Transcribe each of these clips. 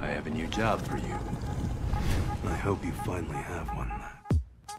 I have a new job for you. I hope you finally have one.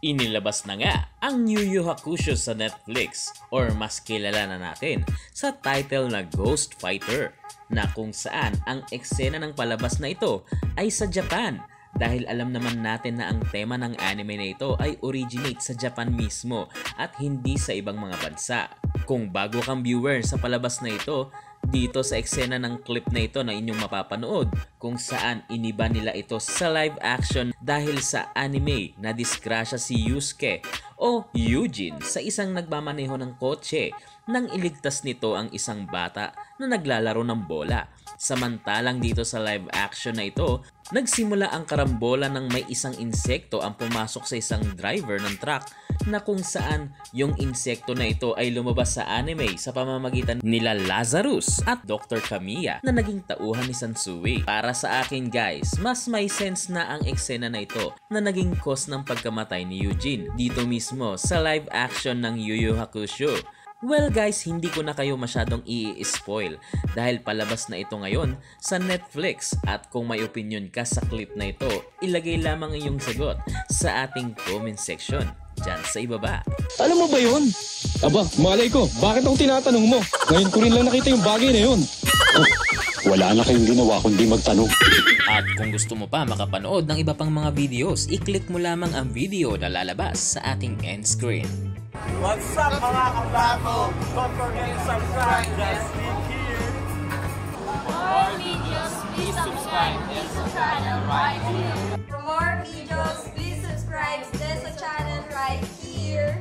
Inilabas na nga ang Yu Yu Hakusho sa Netflix, or mas kilala na natin sa title na Ghost Fighter, na kung saan ang eksena ng palabas na ito ay sa Japan, dahil alam naman natin na ang tema ng anime na ito ay originate sa Japan mismo at hindi sa ibang mga bansa. Kung bago kang viewer sa palabas na ito, dito sa eksena ng clip na ito na inyong mapapanood kung saan iniba nila ito sa live action dahil sa anime na disgrasya si Yusuke o Eugene sa isang nagmamaneho ng kotse nang iligtas nito ang isang bata na naglalaro ng bola. Samantalang dito sa live action na ito, nagsimula ang karambola ng may isang insekto ang pumasok sa isang driver ng truck na kung saan yung insekto na ito ay lumabas sa anime sa pamamagitan nila Lazarus at Dr. Kamiya na naging tauhan ni Sansui. Para sa akin guys, mas may sense na ang eksena na ito na naging cause ng pagkamatay ni Eugene dito mismo sa live action ng Yu Yu Hakusho. Well guys, hindi ko na kayo masyadong i-spoil dahil palabas na ito ngayon sa Netflix, at kung may opinion ka sa clip na ito, ilagay lamang iyong sagot sa ating comment section dyan sa ibaba. Alam mo ba yun? Aba, malay ko, bakit ako tinatanong mo? Ngayon ko rin lang nakita yung bagay na yun. Wala na kayong ginawa kundi magtanong. At kung gusto mo pa makapanood ng iba pang mga videos, i-click mo lamang ang video na lalabas sa ating end screen. What's up mga kabago? Don't forget to subscribe, just click here. For more videos, please subscribe this channel right here. For more videos, please subscribe this channel right here.